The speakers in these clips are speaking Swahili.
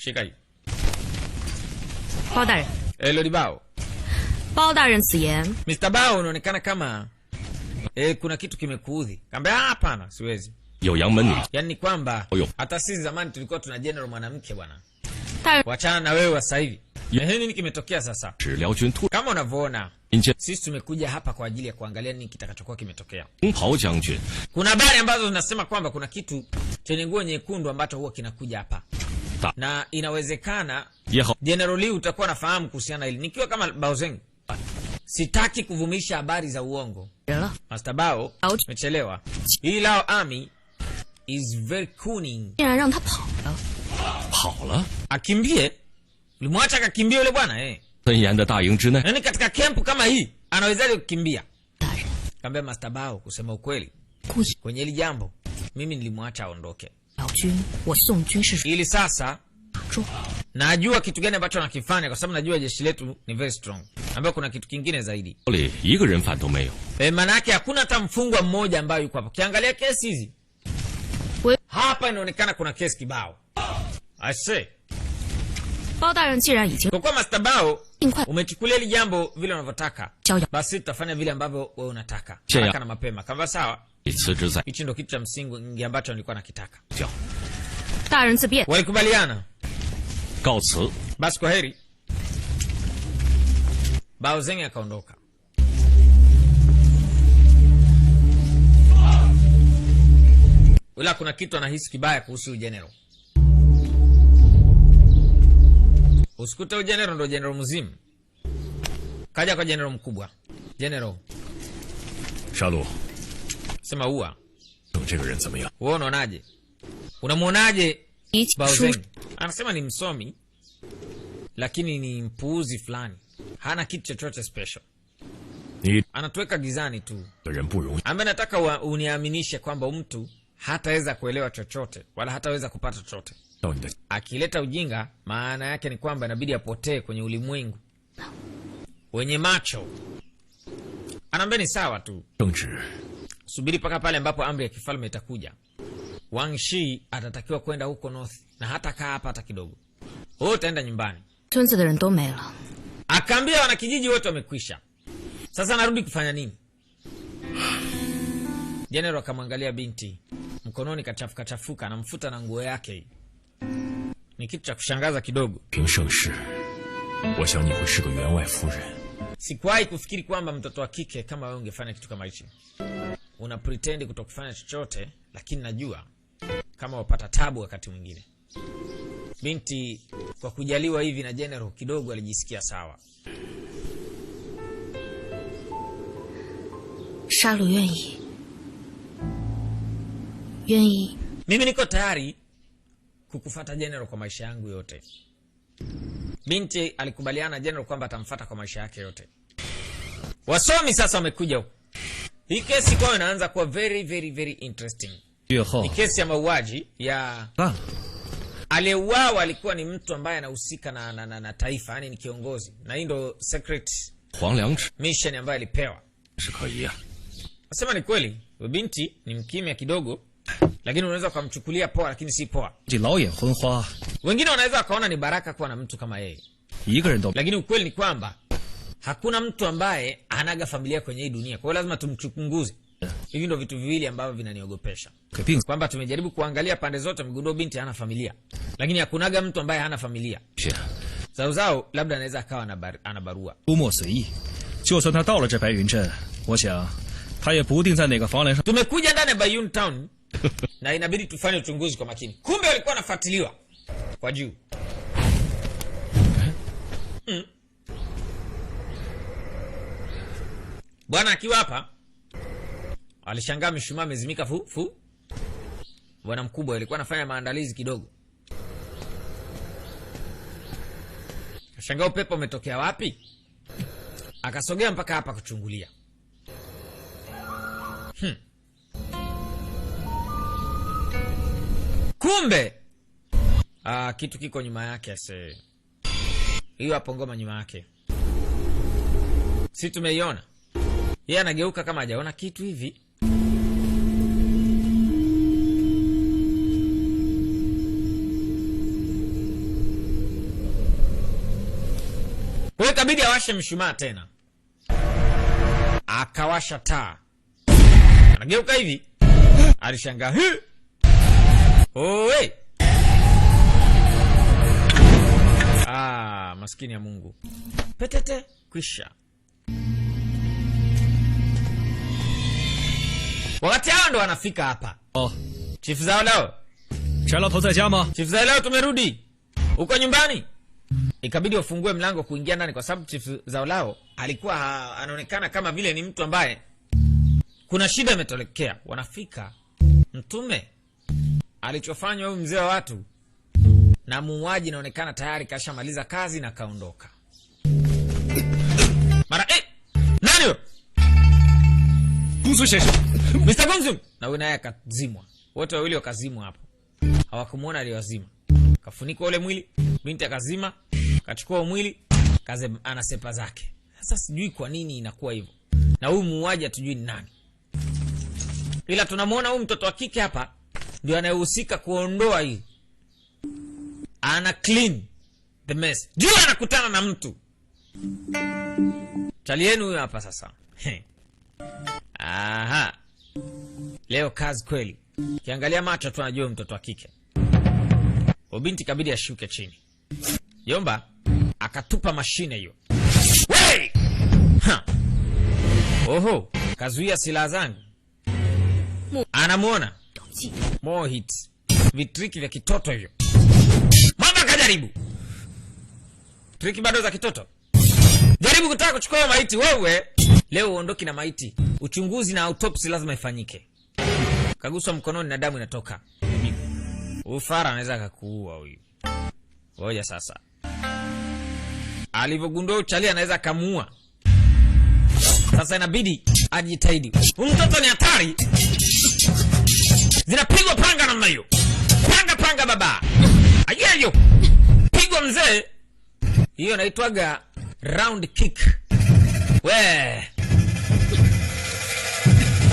shika hii. 包大人， Lord Bao. 包大人此言。 Mr. Bao unaonekana kama kuna kitu kimekuudhi. Kaambia hapana, siwezi. 有杨门女， Yaani ni kwamba Oyo. hata sisi zamani tulikuwa tuna general mwanamke bwana. 大人， Wachana na wewe sasa hivi. Nini kimetokea sasa? 是辽军突 Kama unavyoona, 民间 sisi tumekuja hapa kwa ajili ya kuangalia nini kitakachokuwa kimetokea. 红袍将军 Kuna habari ambazo zinasema kwamba kuna kitu chenye nguo nyekundu ambacho huwa kinakuja hapa. Ta. Na inawezekana 也好， General Lee utakuwa nafahamu kuhusiana na hili. Nikiwa kama Baozeng, sitaki kuvumisha habari za uongo. 人了， Master Bao, Ouch. umechelewa. Hii Lao Army is very cunning. 竟然让他跑了。 跑了。 Akimbie? Ulimwacha akakimbia yule bwana 森严的大营之内， Yaani katika kempu kama hii anawezaje kukimbia? 大人， Kaambia Master Bao, kusema ukweli, 故意 kwenye hili jambo mimi nilimwacha aondoke. 辽军，我宋军是 Ili sasa 重， najua kitu gani ambacho anakifanya kwa sababu najua jeshi letu ni very strong. Ambayo kuna kitu kingine zaidi. 里一个人犯都没有。 Maana yake hakuna hata mfungwa mmoja ambaye yuko hapa. Kiangalia kesi hizi. We- Hapa inaonekana kuna kesi kibao. I say. 包大人既然已经 Kwa kuwa Master Bao 尽快 umechukulia hili jambo vile unavyotaka, 交代， basi tutafanya vile ambavyo wewe unataka. Cheya. Haraka na mapema. Kama sawa, 你辞职在 hichi ndio kitu cha msingi ambacho nilikuwa nakitaka. 叫 大人自便。 Walikubaliana. 告辞。 Basi kwa heri. Bao Zeng akaondoka. Ila kuna kitu anahisi kibaya kuhusu general. Usikute general ndo general mzimu. Kaja kwa general mkubwa. General, 沙鲁， sema ua. 等这个人怎么样？ Wewe unaonaje? Unamuonaje 比起 Bao 书 Zeng? Anasema ni msomi lakini ni mpuuzi fulani. Hana kitu chochote special. 你 Anatuweka gizani tu. 的人不容易， Ambaye nataka uniaminishe kwamba mtu hataweza kuelewa chochote wala hataweza kupata chochote. 到你的 Akileta ujinga, maana yake ni kwamba inabidi apotee kwenye ulimwengu wenye macho. Anaambia ni sawa tu, 正直， subiri mpaka pale ambapo amri ya kifalme itakuja. Wang Shi atatakiwa kwenda huko north na hata kaa hapa hata kidogo. Wewe utaenda nyumbani. 村子的人都没了， Akaambia wanakijiji wote wamekwisha. Sasa narudi kufanya nini? General akamwangalia binti. Mkononi kachafuka, anamfuta na nguo yake hii. Ni kitu cha kushangaza kidogo. 凭盛世，我想你会是个员外夫人。 Sikuwahi kufikiri kwamba mtoto wa kike kama wewe ungefanya kitu kama hichi. Una pretend kutokufanya chochote, lakini najua kama wapata tabu wakati mwingine. Binti kwa kujaliwa hivi na general kidogo alijisikia sawa. 沙鲁愿意，愿意 Mimi niko tayari kukufuata general kwa maisha yangu yote. Binti alikubaliana na general kwamba atamfuata kwa maisha yake yote. Wasomi sasa wamekuja huko. Hii kesi kwao inaanza kuwa very very very interesting. 月后 Ni kesi ya mauaji ya 办了， aliyeuawa alikuwa ni mtu ambaye anahusika na taifa, yani ni kiongozi. Na hii ndo secret 黄良池 mission ambayo alipewa. 是可疑啊。 Nasema ni kweli, huyu binti ni mkimya kidogo, lakini unaweza kumchukulia poa lakini si poa. 这老眼昏花， Wengine wanaweza wakaona ni baraka kuwa na mtu kama yeye. 一个人都 Lakini ukweli ni kwamba hakuna mtu ambaye anaga familia kwenye hii dunia. Kwa hiyo lazima tumchunguze. Hivi ndio vitu viwili ambavyo vinaniogopesha. 给病 Kwamba tumejaribu kuangalia pande zote, mgundua binti hana familia. Lakini hakunaga mtu ambaye hana familia. 去， Zao labda anaweza akawa ana barua. 出没随意。就算他到了这白云镇，我想他也不定在哪个房梁上。 Tumekuja ndani ya Bayun Town na inabidi tufanye uchunguzi kwa makini. Kumbe walikuwa wanafuatiliwa kwa juu. Bwana akiwa hapa alishangaa mishumaa imezimika fu. Bwana mkubwa alikuwa anafanya maandalizi kidogo. Kashangaa upepo umetokea wapi? Akasogea mpaka hapa kuchungulia. Kumbe kitu kiko nyuma yake ase. Hiyo hapo ngoma nyuma yake. Si tumeiona? Yeye anageuka kama hajaona kitu hivi. Kwa hiyo ikabidi awashe mshumaa tena. Akawasha taa. Anageuka hivi. Alishangaa. Oe. Maskini ya Mungu. Petete kwisha. Wakati hao ndo wanafika hapa. Chief Zao Lao. Chalapo zai jia ma? Chief Zao Lao, tumerudi. Uko nyumbani? Ikabidi wafungue mlango kuingia ndani kwa sababu Chief Zao Lao alikuwa anaonekana kama vile ni mtu ambaye kuna shida imetokea. Wanafika. Mtume alichofanywa huyu mzee wa watu na muuaji inaonekana tayari kashamaliza kazi na kaondoka. Mara nani huyo? Gongsun sheshe. Mr. Gongsun. Na huyu naye akazimwa. Wote wawili wakazimwa hapo. Hawakumuona aliyowazima. Kafunikwa ule mwili, binti akazima, kachukua mwili, anasepa zake. Sasa sijui kwa nini inakuwa hivyo. Na huyu muuaji hatujui ni nani. Ila tunamuona huyu mtoto wa kike hapa ndio anayehusika kuondoa hii. Ana clean the mess. Juu anakutana na mtu. Chali yenu huyu hapa sasa. Aha. Leo kazi kweli. Kiangalia macho tu anajua mtoto wa kike. Binti kabidi ashuke chini. Yomba akatupa mashine hiyo. Wey! Oho, kazuia silaha zangu. Anamuona. More hits. Vitriki vya kitoto hivyo. Mama kajaribu. Triki bado za kitoto. Jaribu kutaka kuchukua maiti wewe. Leo uondoki na maiti. Uchunguzi na autopsy lazima ifanyike. Kaguswa mkononi na damu inatoka. Ufara anaweza kakuua huyu. Ngoja sasa. Alivyogundua uchali anaweza kamuua. Sasa inabidi ajitahidi. Huyu mtoto ni hatari. Zinapigwa panga namna hiyo. Panga baba. Ayeyo. Pigwa mzee. Hiyo inaitwaga round kick. We.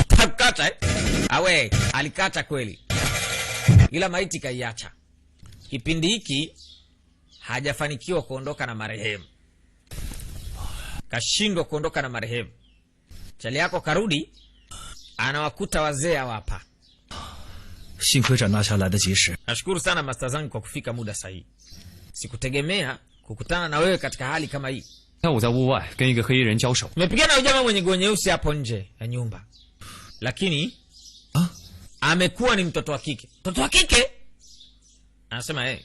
Takata awe alikata kweli. Ila maiti kaiacha. Kipindi hiki hajafanikiwa kuondoka na marehemu. Kashindwa kuondoka na marehemu. Chali yako karudi anawakuta wazee hapa. Nashukuru sana master zangu kwa kufika muda sahihi. Sikutegemea kukutana na wewe katika hali kama hii. Tumepigana na jamaa mwenye nguo nyeusi hapo nje ya nyumba. Lakini amekuwa ni mtoto wa kike. Mtoto wa kike? Anasema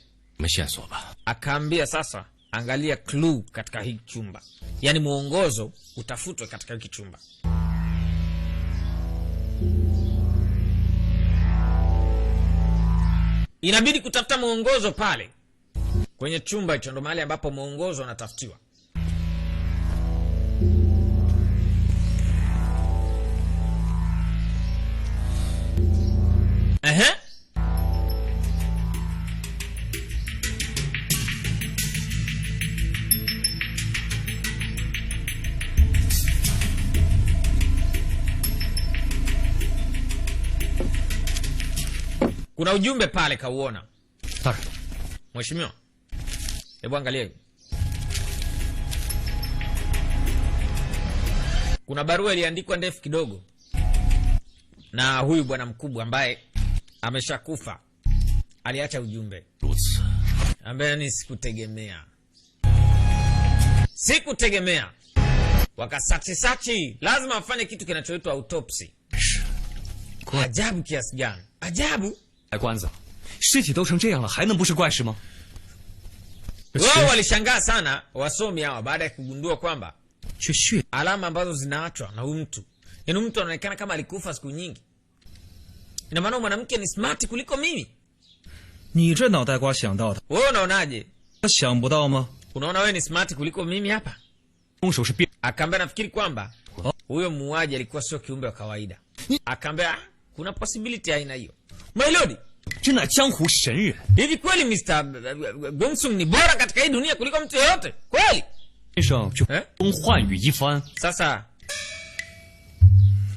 akaambia sasa angalia clue katika hii chumba. Yaani muongozo utafutwe katika hiki chumba. Inabidi kutafuta muongozo pale kwenye chumba hicho, ndo mahali ambapo muongozo unatafutiwa. Kuna ujumbe pale kauona. Mheshimiwa. Hebu angalia. Kuna barua iliandikwa ndefu kidogo. Na huyu bwana mkubwa ambaye ameshakufa aliacha ujumbe. Ambaye ni sikutegemea. Wakasachi. Lazima wafanye kitu kinachoitwa autopsy. Ajabu kiasi gani? Ajabu. Kwanza, 尸体都成这样了，还能不是怪事吗? Wao walishangaa sana wasomi hawa baada ya kugundua kwamba alama ambazo zinaachwa na huyu mtu. Yaani mtu anaonekana kama alikufa siku nyingi. Ina maana mwanamke ni smart kuliko mimi. Ni zhe nao dai gua xiang dao de. Wewe unaonaje? Xiang bu dao ma? Unaona wewe ni smart kuliko mimi hapa? Akaambia nafikiri kwamba huyo muuaji alikuwa sio kiumbe wa kawaida. Akaambia kuna possibility aina hiyo. My lord, 真乃江湖神人. Hivi kweli Mr. Gongsun ni bora katika hii dunia kuliko mtu yeyote? Kweli? 先生就换语一番. Sasa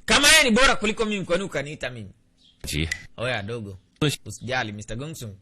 kama yeye ni bora kuliko mimi, kwani ukaniita mimi? Oya dogo. Usijali Mr. Gongsun.